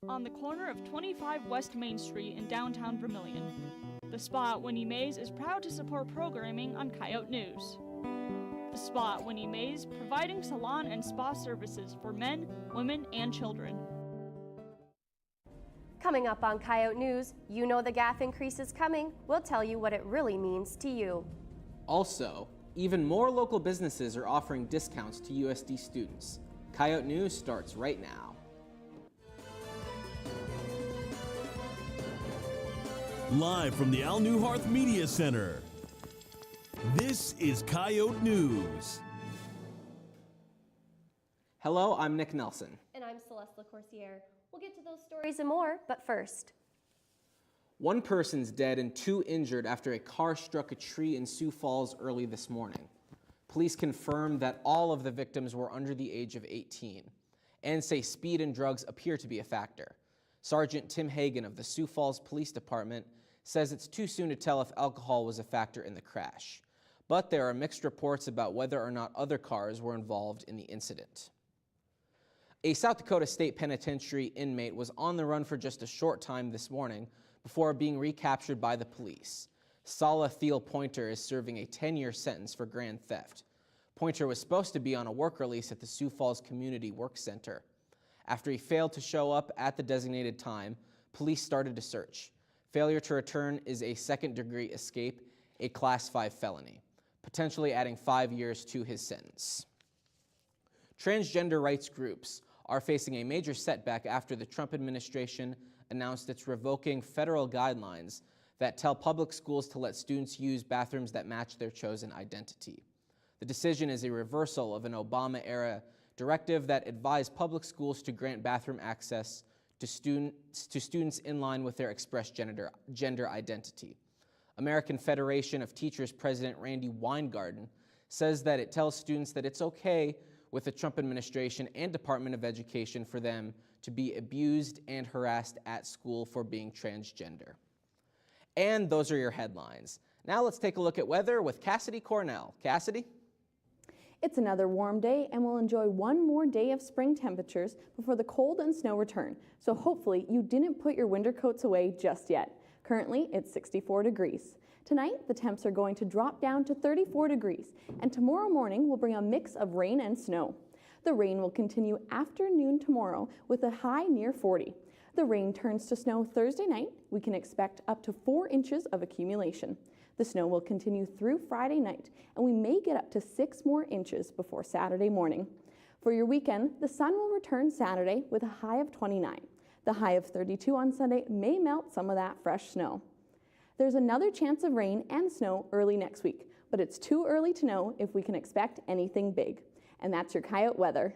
on the corner of 25 West Main Street in downtown Vermilion. The spot, Winnie Mays, is proud to support programming on Coyote News. The spot, Winnie Mays, providing salon and spa services for men, women, and children. Coming up on Coyote News, you know the gas increase is coming. We'll tell you what it really means to you. Also, even more local businesses are offering discounts to USD students. Coyote News starts right now. Live from the Neuharth Media Center, this is Coyote News. Hello, I'm Nick Nelson. And I'm Celeste LaCourciere. We'll get to those stories and more, but first. One person's dead and 2 injured after a car struck a tree in Sioux Falls early this morning. Police confirmed that all of the victims were under the age of 18 and say speed and drugs appear to be a factor. Sergeant Tim Hagan of the Sioux Falls Police Department says it's too soon to tell if alcohol was a factor in the crash, but there are mixed reports about whether or not other cars were involved in the incident. A South Dakota State Penitentiary inmate was on the run for just a short time this morning before being recaptured by the police. Sala Thiel Pointer is serving a 10-year sentence for grand theft. Pointer was supposed to be on a work release at the Sioux Falls Community Work Center. After he failed to show up at the designated time, police started a search. Failure to return is a second-degree escape, a Class 5 felony, potentially adding 5 years to his sentence. Transgender rights groups are facing a major setback after the Trump administration announced it's revoking federal guidelines that tell public schools to let students use bathrooms that match their chosen identity. The decision is a reversal of an Obama-era directive that advised public schools to grant bathroom access to students in line with their expressed gender identity. American Federation of Teachers President Randy Weingarten says that it tells students that it's okay with the Trump administration and Department of Education for them to be abused and harassed at school for being transgender. And those are your headlines. Now let's take a look at weather with Cassidy Cornell. Cassidy? It's another warm day, and we'll enjoy one more day of spring temperatures before the cold and snow return. So hopefully you didn't put your winter coats away just yet. Currently, it's 64 degrees. Tonight, the temps are going to drop down to 34 degrees, and tomorrow morning will bring a mix of rain and snow. The rain will continue after noon tomorrow with a high near 40. The rain turns to snow Thursday night. We can expect up to 4 inches of accumulation. The snow will continue through Friday night, and we may get up to 6 more inches before Saturday morning. For your weekend, the sun will return Saturday with a high of 29. The high of 32 on Sunday may melt some of that fresh snow. There's another chance of rain and snow early next week, but it's too early to know if we can expect anything big. And that's your Coyote weather.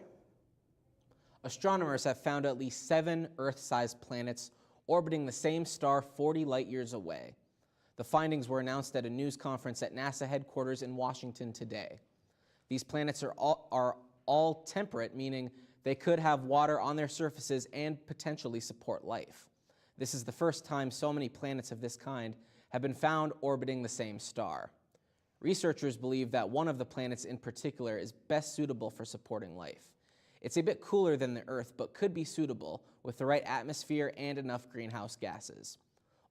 Astronomers have found at least 7 Earth-sized planets orbiting the same star 40 light years away. The findings were announced at a news conference at NASA headquarters in Washington today. These planets are all temperate, meaning they could have water on their surfaces and potentially support life. This is the first time so many planets of this kind have been found orbiting the same star. Researchers believe that one of the planets in particular is best suitable for supporting life. It's a bit cooler than the Earth, but could be suitable with the right atmosphere and enough greenhouse gases.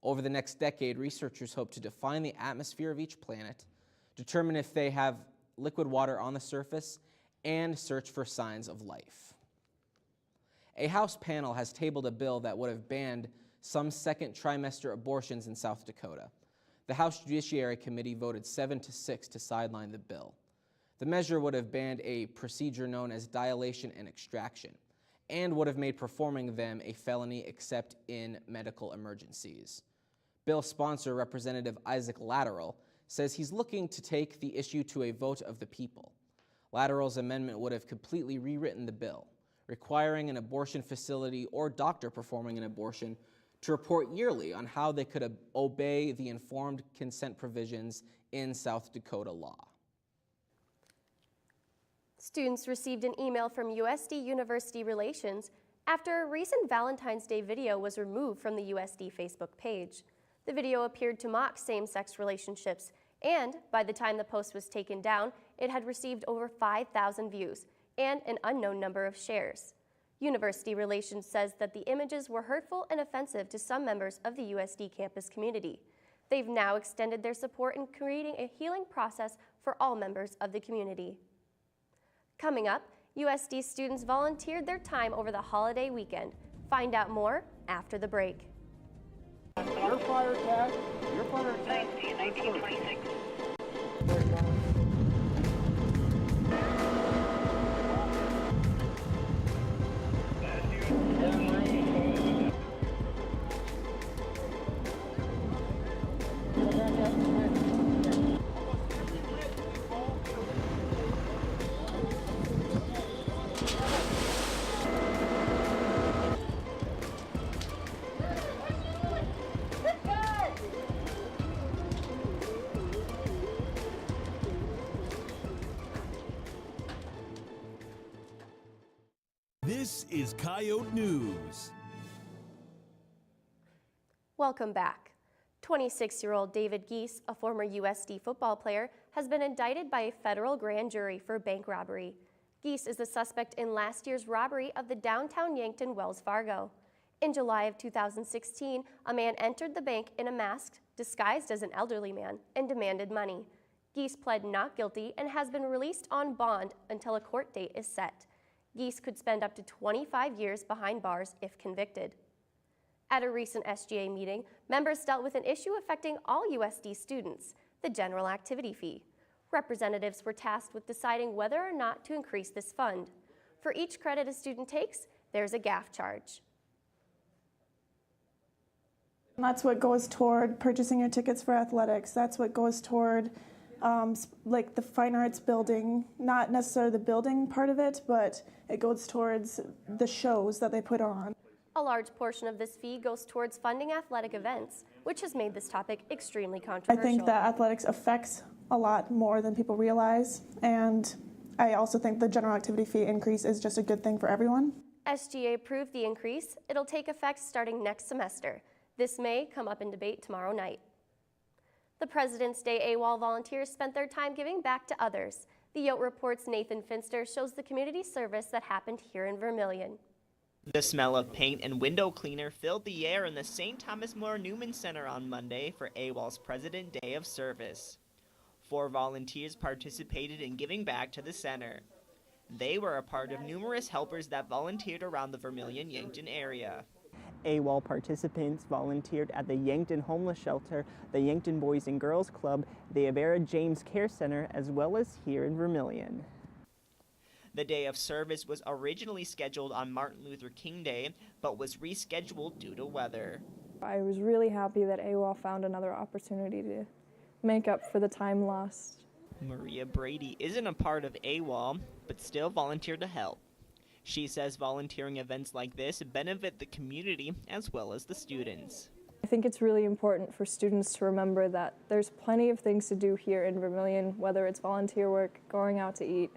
Over the next decade, researchers hope to define the atmosphere of each planet, determine if they have liquid water on the surface, and search for signs of life. A House panel has tabled a bill that would have banned some second trimester abortions in South Dakota. The House Judiciary Committee voted 7-6 to sideline the bill. The measure would have banned a procedure known as dilation and extraction, and would have made performing them a felony except in medical emergencies. Bill sponsor Representative Isaac Latteral says he's looking to take the issue to a vote of the people. Latteral's amendment would have completely rewritten the bill, requiring an abortion facility or doctor performing an abortion to report yearly on how they could obey the informed consent provisions in South Dakota law. Students received an email from USD University Relations after a recent Valentine's Day video was removed from the USD Facebook page. The video appeared to mock same-sex relationships, and by the time the post was taken down, it had received over 5,000 views and an unknown number of shares. University Relations says that the images were hurtful and offensive to some members of the USD campus community. They've now extended their support in creating a healing process for all members of the community. Coming up, USD students volunteered their time over the holiday weekend. Find out more after the break. Your fire attack. Your fire attack. 1926. This is Coyote News. Welcome back. 26-year-old David Geese, a former USD football player, has been indicted by a federal grand jury for bank robbery. Geese is the suspect in last year's robbery of the downtown Yankton Wells Fargo. In July of 2016, a man entered the bank in a mask disguised as an elderly man and demanded money. Geese pled not guilty and has been released on bond until a court date is set. Geese could spend up to 25 years behind bars if convicted. At a recent SGA meeting, members dealt with an issue affecting all USD students, the general activity fee. Representatives were tasked with deciding whether or not to increase this fund. For each credit a student takes, there's a GAF charge. That's what goes toward purchasing your tickets for athletics. That's what goes toward like the fine arts building, not necessarily the building part of it, but it goes towards the shows that they put on. A large portion of this fee goes towards funding athletic events, which has made this topic extremely controversial. I think that athletics affects a lot more than people realize, and I also think the general activity fee increase is just a good thing for everyone. SGA approved the increase. It'll take effect starting next semester. This may come up in debate tomorrow night. The President's Day AWOL volunteers spent their time giving back to others. The Yote Report's Nathan Finster shows the community service that happened here in Vermilion. The smell of paint and window cleaner filled the air in the St. Thomas More Newman Center on Monday for AWOL's President Day of Service. 4 volunteers participated in giving back to the center. They were a part of numerous helpers that volunteered around the Vermilion-Yankton area. AWOL participants volunteered at the Yankton Homeless Shelter, the Yankton Boys and Girls Club, the Avera James Care Center, as well as here in Vermilion. The day of service was originally scheduled on Martin Luther King Day, but was rescheduled due to weather. I was really happy that AWOL found another opportunity to make up for the time lost. Maria Brady isn't a part of AWOL, but still volunteered to help. She says volunteering events like this benefit the community as well as the students. I think it's really important for students to remember that there's plenty of things to do here in Vermilion, whether it's volunteer work, going out to eat,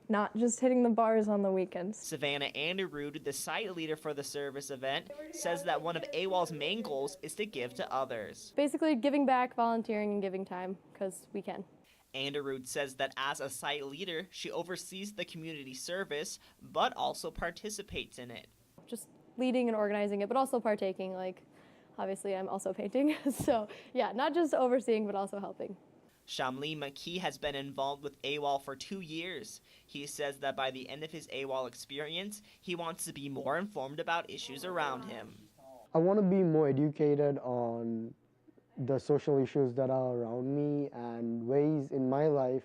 not just hitting the bars on the weekends. Savannah Aanderud, the site leader for the service event, says that one of AWOL's main goals is to give to others. Basically giving back, volunteering, and giving time, because we can. Aanderud says that as a site leader, she oversees the community service, but also participates in it. Just leading and organizing it, but also partaking, like obviously I'm also painting. So yeah, not just overseeing, but also helping. Shamli McKee has been involved with AWOL for 2 years. He says that by the end of his AWOL experience, he wants to be more informed about issues around him. I want to be more educated on the social issues that are around me and ways in my life,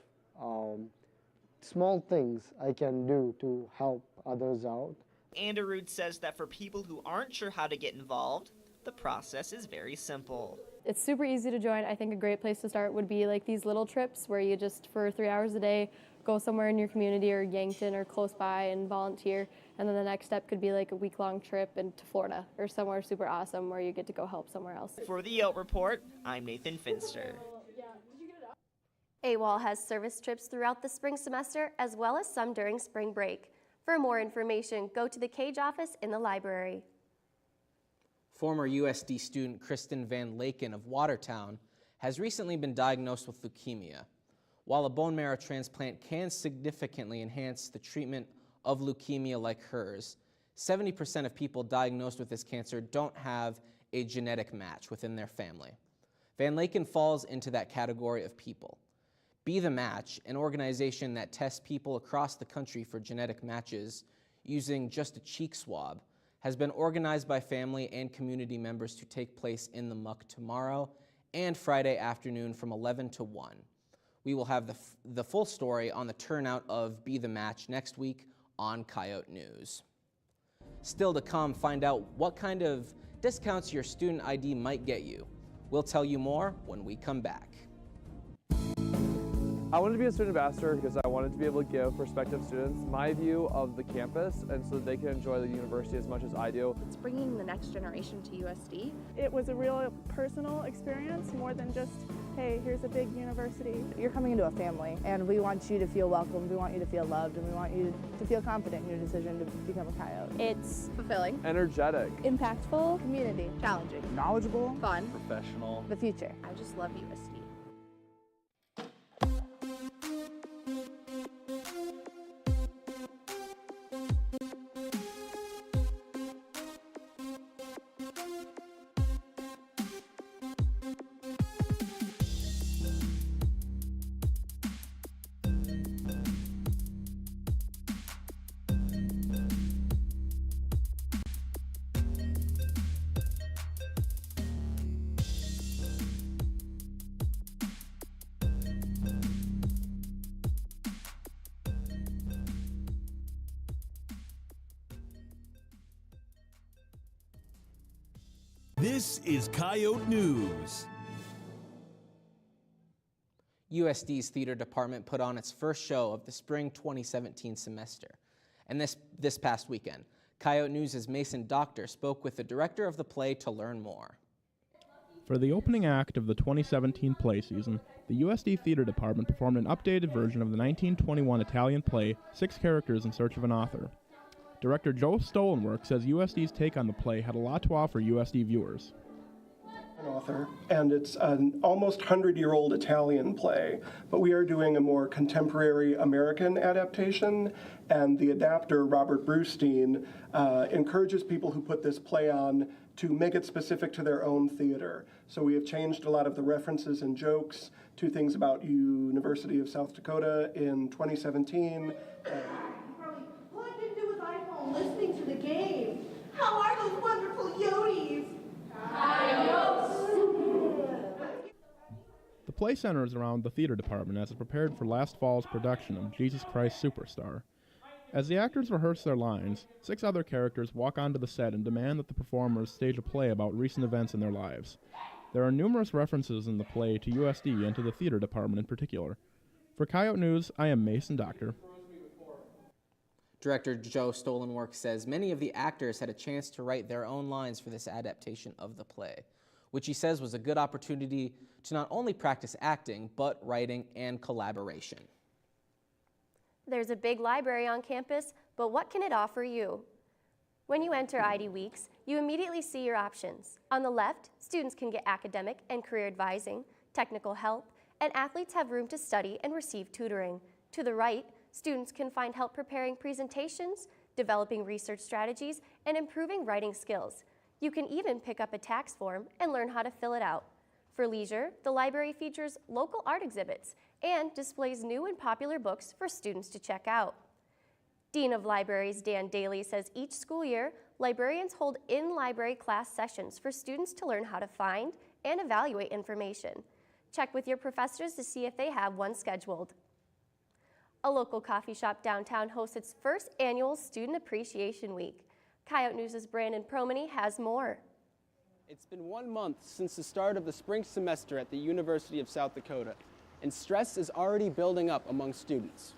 small things I can do to help others out. Aanderud says that for people who aren't sure how to get involved, the process is very simple. It's super easy to join. I think a great place to start would be like these little trips where you just for 3 hours a day go somewhere in your community or Yankton or close by and volunteer. And then the next step could be like a week-long trip into Florida or somewhere super awesome where you get to go help somewhere else. For the Yote Report, I'm Nathan Finster. AWOL has service trips throughout the spring semester as well as some during spring break. For more information, go to the Cage office in the library. Former USD student Kristen Van Laken of Watertown has recently been diagnosed with leukemia. While a bone marrow transplant can significantly enhance the treatment of leukemia like hers, 70% of people diagnosed with this cancer don't have a genetic match within their family. Van Laken falls into that category of people. Be the Match, an organization that tests people across the country for genetic matches using just a cheek swab, has been organized by family and community members to take place in the Muck tomorrow and Friday afternoon from 11 to 1. We will have the full story on the turnout of Be the Match next week on Coyote News. Still to come, find out what kind of discounts your student ID might get you. We'll tell you more when we come back. I wanted to be a student ambassador because I wanted to be able to give prospective students my view of the campus and so that they can enjoy the university as much as I do. It's bringing the next generation to USD. It was a real personal experience more than just, hey, here's a big university. You're coming into a family and we want you to feel welcome, we want you to feel loved, and we want you to feel confident in your decision to become a Coyote. It's fulfilling, energetic, impactful, community, challenging, knowledgeable, fun, professional, the future. I just love USD. This is Coyote News. USD's theater department put on its first show of the spring 2017 semester. And this past weekend, Coyote News' Mason Doctor spoke with the director of the play to learn more. For the opening act of the 2017 play season, the USD Theater Department performed an updated version of the 1921 Italian play, Six Characters in Search of an Author. Director Joe Stolenwerk says USD's take on the play had a lot to offer USD viewers. An author, and it's an almost 100-year-old Italian play, but we are doing a more contemporary American adaptation, and the adapter, Robert Brustein, encourages people who put this play on to make it specific to their own theater. So we have changed a lot of the references and jokes to things about University of South Dakota in 2017. Listening to the game. How are those wonderful Yoties? The play centers around the theater department as it prepared for last fall's production of Jesus Christ Superstar. As the actors rehearse their lines, 6 other characters walk onto the set and demand that the performers stage a play about recent events in their lives. There are numerous references in the play to USD and to the theater department in particular. For Coyote News, I am Mason Doctor. Director Joe Stolenwerk says many of the actors had a chance to write their own lines for this adaptation of the play, which he says was a good opportunity to not only practice acting, but writing and collaboration. There's a big library on campus, but what can it offer you? When you enter ID Weeks, you immediately see your options. On the left, students can get academic and career advising, technical help, and athletes have room to study and receive tutoring. To the right, students can find help preparing presentations, developing research strategies, and improving writing skills. You can even pick up a tax form and learn how to fill it out. For leisure, the library features local art exhibits and displays new and popular books for students to check out. Dean of Libraries Dan Daly says each school year, librarians hold in-library class sessions for students to learn how to find and evaluate information. Check with your professors to see if they have one scheduled. A local coffee shop downtown hosts its first annual Student Appreciation Week. Coyote News' Brandon Phrommany has more. It's been 1 month since the start of the spring semester at the University of South Dakota, and stress is already building up among students.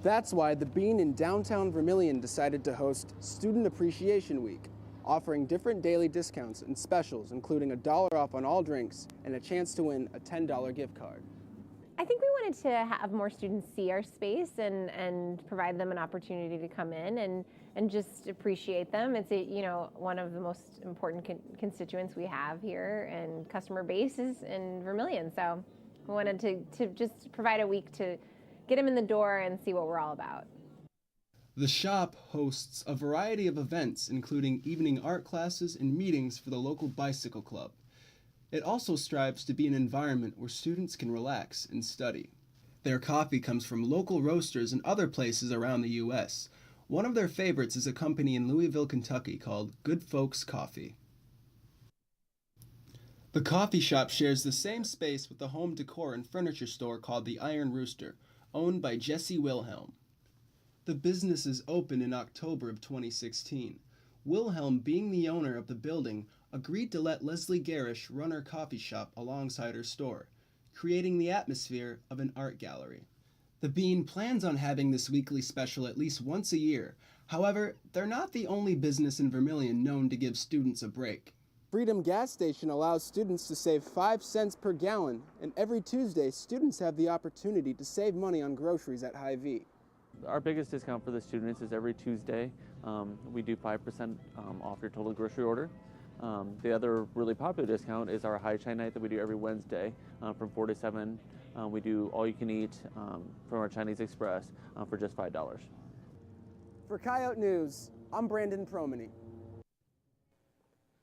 That's why the Bean in downtown Vermilion decided to host Student Appreciation Week, offering different daily discounts and specials, including $1 off on all drinks and a chance to win a $10 gift card. I think we wanted to have more students see our space and provide them an opportunity to come in and just appreciate them. It's one of the most important constituents we have here, and customer base is in Vermilion. So we wanted to just provide a week to get them in the door and see what we're all about. The shop hosts a variety of events, including evening art classes and meetings for the local bicycle club. It also strives to be an environment where students can relax and study. Their coffee comes from local roasters and other places around the U.S. One of their favorites is a company in Louisville, Kentucky called Good Folks Coffee. The coffee shop shares the same space with the home decor and furniture store called the Iron Rooster, owned by Jesse Wilhelm. The business is opened in October of 2016. Wilhelm, being the owner of the building, agreed to let Leslie Garish run her coffee shop alongside her store, creating the atmosphere of an art gallery. The Bean plans on having this weekly special at least once a year. However, they're not the only business in Vermilion known to give students a break. Freedom Gas Station allows students to save 5 cents per gallon, and every Tuesday, students have the opportunity to save money on groceries at Hy-Vee. Our biggest discount for the students is every Tuesday. We do 5% off your total grocery order. The other really popular discount is our High Chai Night that we do every Wednesday from 4 to 7. We do all you can eat from our Chinese Express for just $5. For Coyote News, I'm Brandon Phrommany.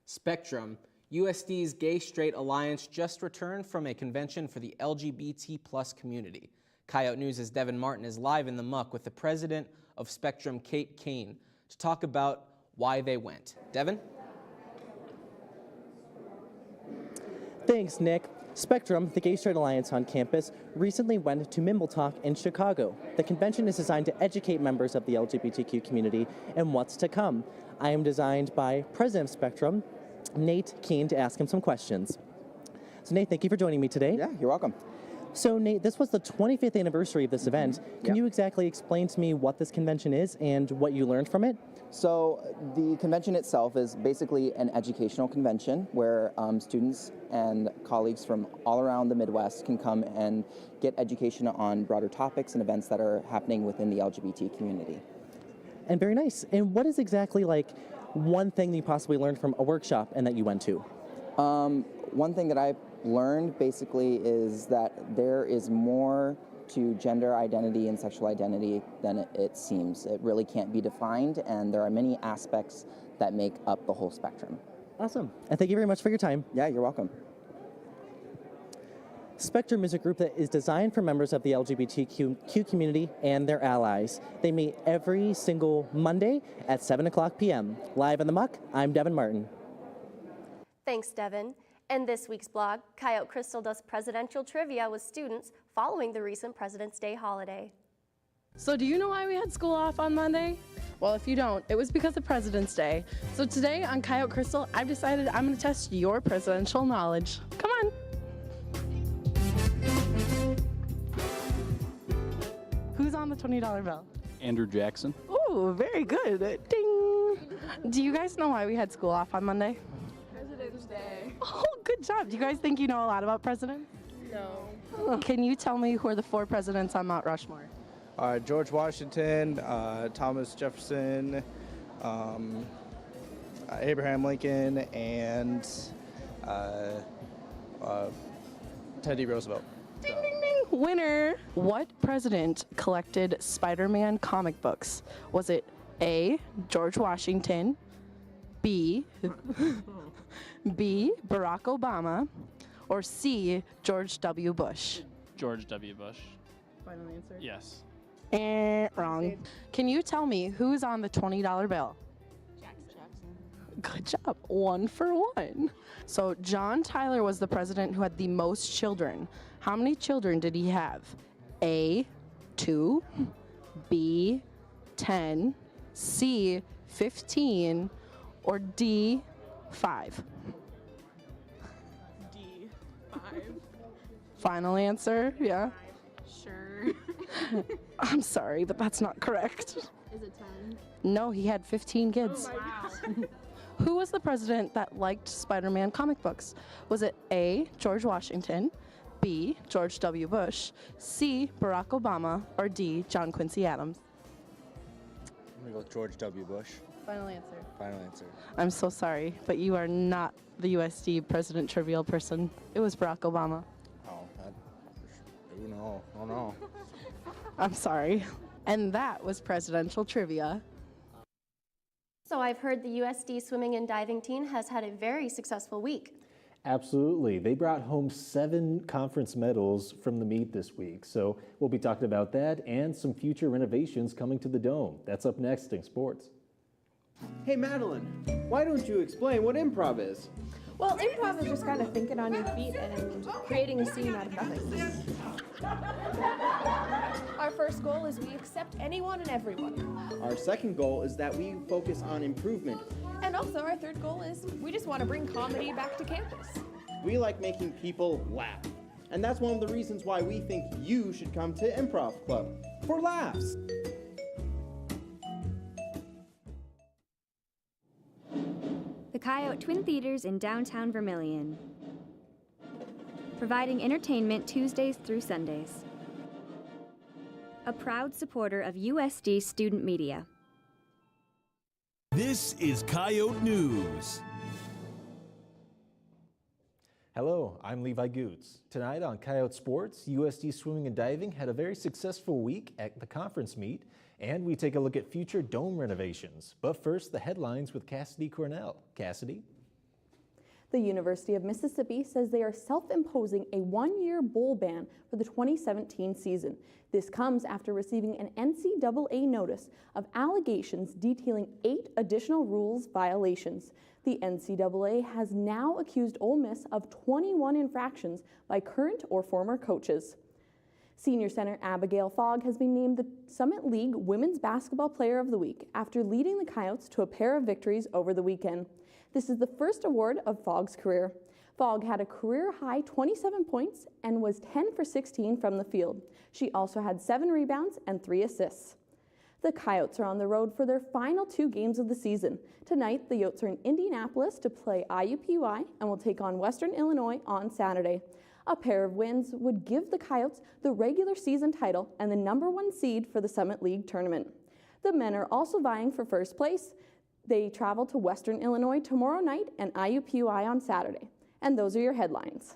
Spectrum, USD's Gay-Straight Alliance, just returned from a convention for the LGBT+ community. Coyote News' Devin Martin is live in the muck with the president of Spectrum, Kate Kane, to talk about why they went. Devin? Thanks, Nick. Spectrum, the Gay-Straight Alliance on campus, recently went to Mimble Talk in Chicago. The convention is designed to educate members of the LGBTQ community and what's to come. I am designed by President of Spectrum, Nate Keene, to ask him some questions. So Nate, thank you for joining me today. Yeah, you're welcome. So Nate, this was the 25th anniversary of this event. Can you exactly explain to me what this convention is and what you learned from it? So the convention itself is basically an educational convention where students and colleagues from all around the Midwest can come and get education on broader topics and events that are happening within the LGBT community. And very nice. And what is exactly like one thing that you possibly learned from a workshop and that you went to? One thing that I learned basically is that there is more to gender identity and sexual identity than it seems. It really can't be defined, and there are many aspects that make up the whole spectrum. Awesome. And thank you very much for your time. Yeah, you're welcome. Spectrum is a group that is designed for members of the LGBTQ community and their allies. They meet every single Monday at 7 o'clock p.m. Live in the muck, I'm Devin Martin. Thanks, Devin. And this week's blog, Coyote Crystal does presidential trivia with students following the recent President's Day holiday. So do you know why we had school off on Monday? Well, if you don't, it was because of President's Day. So today on Coyote Crystal, I've decided I'm going to test your presidential knowledge. Come on. Who's on the $20 bill? Andrew Jackson. Ooh, very good. Ding. Do you guys know why we had school off on Monday? President's Day. Oh, good job. Do you guys think you know a lot about presidents? No. Can you tell me who are the 4 presidents on Mount Rushmore? George Washington, Thomas Jefferson, Abraham Lincoln, and Teddy Roosevelt. Ding, ding, ding. Winner. What president collected Spider-Man comic books? Was it A, George Washington, B, Barack Obama, or C, George W. Bush? George W. Bush. Final answer? Yes. Wrong. Can you tell me who's on the $20 bill? Jackson. Good job. 1 for 1. So John Tyler was the president who had the most children. How many children did he have? A, 2, B, 10, C, 15, or D, 5? D. 5. Final answer? Yeah. Sure. I'm sorry, but that's not correct. Is it 10? No, he had 15 kids. Oh, wow. Who was the president that liked Spider-Man comic books? Was it A, George Washington, B, George W. Bush, C, Barack Obama, or D, John Quincy Adams? I'm going to go with George W. Bush. Final answer. Final answer. I'm so sorry, but you are not the USD president trivial person. It was Barack Obama. Oh, no. I'm sorry. And that was presidential trivia. So I've heard the USD swimming and diving team has had a very successful week. Absolutely. They brought home 7 conference medals from the meet this week. So we'll be talking about that and some future renovations coming to the Dome. That's up next in sports. Hey Madeline, why don't you explain what improv is? Well, improv is just kind of thinking on your feet and creating a scene out of nothing. Our first goal is we accept anyone and everyone. Our second goal is that we focus on improvement. And also our third goal is we just want to bring comedy back to campus. We like making people laugh. And that's one of the reasons why we think you should come to Improv Club, for laughs. The Coyote Twin Theaters in downtown Vermilion, providing entertainment Tuesdays through Sundays. A proud supporter of USD student media. This is Coyote News. Hello, I'm Levi Goots. Tonight on Coyote Sports, USD Swimming and Diving had a very successful week at the conference meet, and we take a look at future dome renovations. But first, the headlines with Cassidy Cornell. Cassidy? The University of Mississippi says they are self-imposing a one-year bowl ban for the 2017 season. This comes after receiving an NCAA notice of allegations detailing 8 additional rules violations. The NCAA has now accused Ole Miss of 21 infractions by current or former coaches. Senior center Abigail Fogg has been named the Summit League Women's Basketball Player of the Week after leading the Coyotes to a pair of victories over the weekend. This is the first award of Fogg's career. Fogg had a career-high 27 points and was 10 for 16 from the field. She also had 7 rebounds and 3 assists. The Coyotes are on the road for their final 2 games of the season. Tonight, the Yotes are in Indianapolis to play IUPUI and will take on Western Illinois on Saturday. A pair of wins would give the Coyotes the regular season title and the #1 seed for the Summit League tournament. The men are also vying for first place. They travel to Western Illinois tomorrow night and IUPUI on Saturday. And those are your headlines.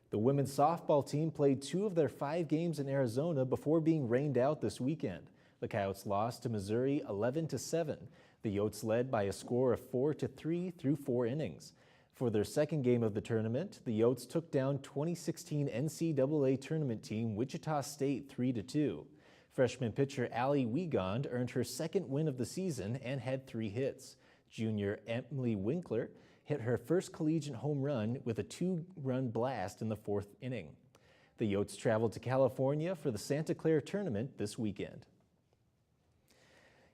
The women's softball team played 2 of their 5 games in Arizona before being rained out this weekend. The Coyotes lost to Missouri 11-7. The Yotes led by a score of 4-3 through 4 innings. For their second game of the tournament, the Yotes took down 2016 NCAA tournament team Wichita State 3-2. Freshman pitcher Allie Wiegand earned her second win of the season and had 3 hits. Junior Emily Winkler hit her first collegiate home run with a 2-run blast in the 4th inning. The Yotes traveled to California for the Santa Clara tournament this weekend.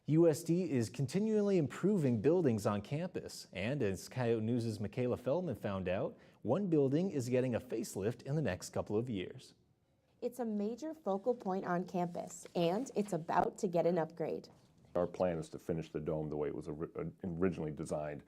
USD is continually improving buildings on campus, and as Coyote News' Michaela Feldman found out, one building is getting a facelift in the next couple of years. It's a major focal point on campus, and it's about to get an upgrade. Our plan is to finish the dome the way it was originally designed.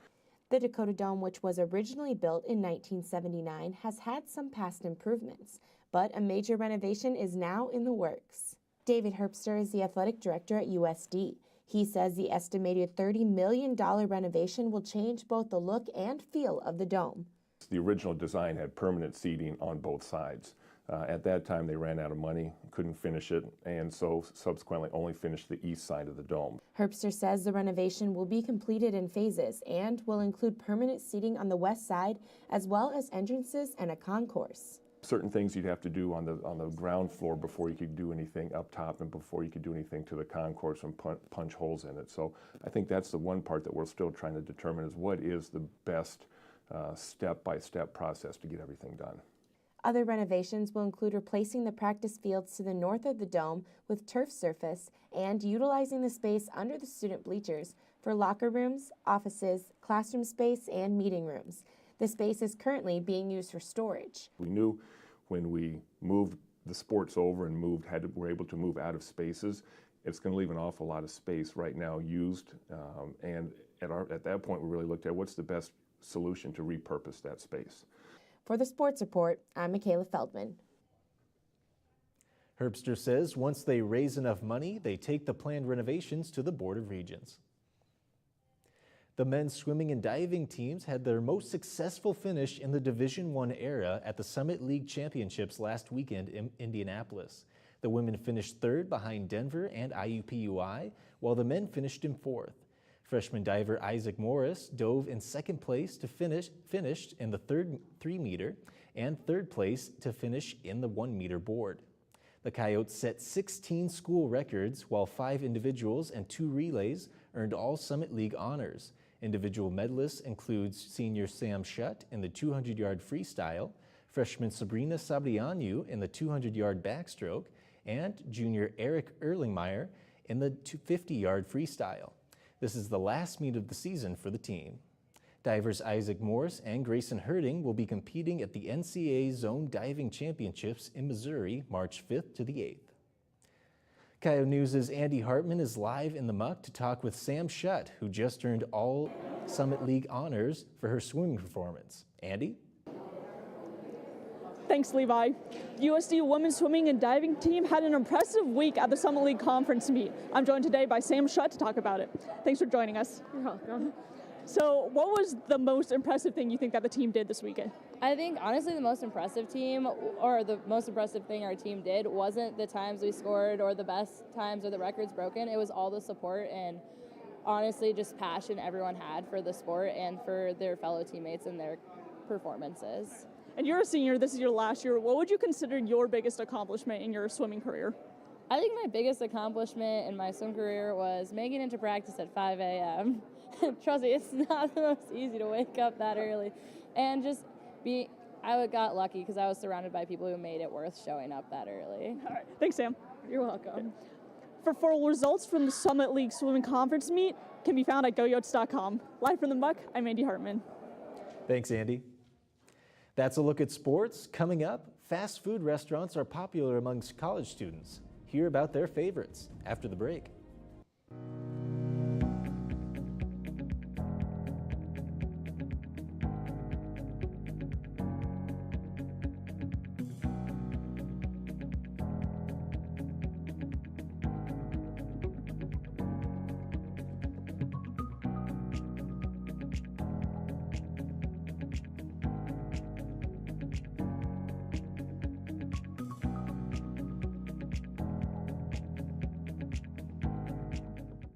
The Dakota Dome, which was originally built in 1979, has had some past improvements, but a major renovation is now in the works. David Herbster is the athletic director at USD. He says the estimated $30 million renovation will change both the look and feel of the dome. The original design had permanent seating on both sides. At that time, they ran out of money, couldn't finish it, and so subsequently only finished the east side of the dome. Herbster says the renovation will be completed in phases and will include permanent seating on the west side, as well as entrances and a concourse. Certain things you'd have to do on the ground floor before you could do anything up top and before you could do anything to the concourse and punch holes in it. So I think that's the one part that we're still trying to determine is what is the best step-by-step process to get everything done. Other renovations will include replacing the practice fields to the north of the dome with turf surface and utilizing the space under the student bleachers for locker rooms, offices, classroom space, and meeting rooms. The space is currently being used for storage. We knew when we moved the sports over and were able to move out of spaces, it's going to leave an awful lot of space right now used. And at that point, we really looked at what's the best solution to repurpose that space. For the Sports Report, I'm Michaela Feldman. Herbster says once they raise enough money, they take the planned renovations to the Board of Regents. The men's swimming and diving teams had their most successful finish in the Division I era at the Summit League Championships last weekend in Indianapolis. The women finished third behind Denver and IUPUI, while the men finished in fourth. Freshman diver Isaac Morris dove in second place to finished in the third 3-meter, and third place to finish in the 1-meter board. The Coyotes set 16 school records, while 5 individuals and 2 relays earned all Summit League honors. Individual medalists include senior Sam Shutt in the 200-yard freestyle, freshman Sabrina Sabrianu in the 200-yard backstroke, and junior Eric Erlingmeyer in the 50-yard freestyle. This is the last meet of the season for the team. Divers Isaac Morris and Grayson Herding will be competing at the NCAA Zone Diving Championships in Missouri, March 5th to the 8th. Coyote News' Andy Hartman is live in the muck to talk with Sam Shutt, who just earned all Summit League honors for her swimming performance. Andy? Thanks, Levi. The USD women's swimming and diving team had an impressive week at the Summit League conference meet. I'm joined today by Sam Shutt to talk about it. Thanks for joining us. You're welcome. So what was the most impressive thing you think that the team did this weekend? I think, honestly, the most impressive thing our team did wasn't the times we scored or the best times or the records broken. It was all the support and, honestly, just passion everyone had for the sport and for their fellow teammates and their performances. And you're a senior, this is your last year. What would you consider your biggest accomplishment in your swimming career? I think my biggest accomplishment in my swim career was making it to practice at 5 a.m. Trust me, it's not the most easy to wake up that early. And just I got lucky because I was surrounded by people who made it worth showing up that early. All right, thanks, Sam. You're welcome. For full results from the Summit League Swimming Conference meet can be found at goyotes.com. Live from the muck, I'm Andy Hartman. Thanks, Andy. That's a look at sports. Coming up, fast food restaurants are popular amongst college students. Hear about their favorites after the break.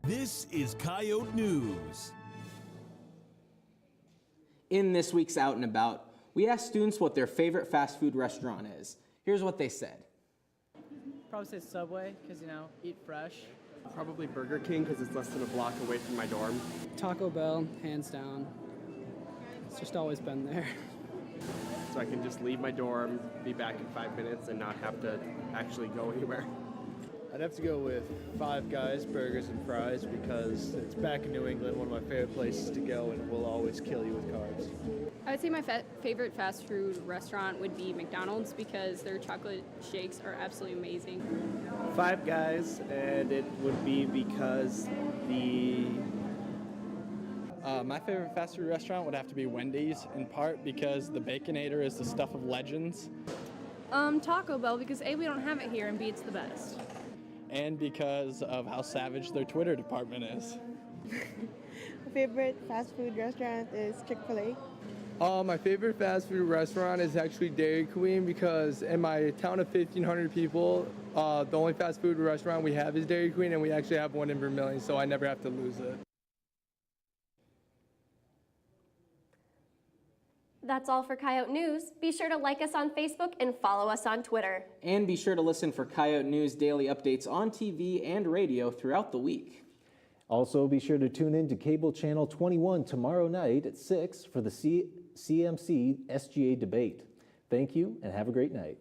This is Coyote News. In this week's Out and About, we asked students what their favorite fast food restaurant is. Here's what they said. Probably say Subway, because, eat fresh. Probably Burger King, because it's less than a block away from my dorm. Taco Bell, hands down. It's just always been there. So I can just leave my dorm, be back in 5 minutes, and not have to actually go anywhere. I'd have to go with Five Guys Burgers and Fries because it's back in New England, one of my favorite places to go, and it will always kill you with carbs. I would say my favorite fast food restaurant would be McDonald's because their chocolate shakes are absolutely amazing. Five Guys, and it would be because my favorite fast food restaurant would have to be Wendy's, in part because the Baconator is the stuff of legends. Taco Bell because A, we don't have it here, and B, it's the best. And because of how savage their Twitter department is. My favorite fast food restaurant is Chick-fil-A. My favorite fast food restaurant is actually Dairy Queen because in my town of 1,500 people, the only fast food restaurant we have is Dairy Queen, and we actually have one in Vermillion, so I never have to lose it. That's all for Coyote News. Be sure to like us on Facebook and follow us on Twitter. And be sure to listen for Coyote News daily updates on TV and radio throughout the week. Also, be sure to tune in to Cable Channel 21 tomorrow night at 6 for the CMC SGA debate. Thank you and have a great night.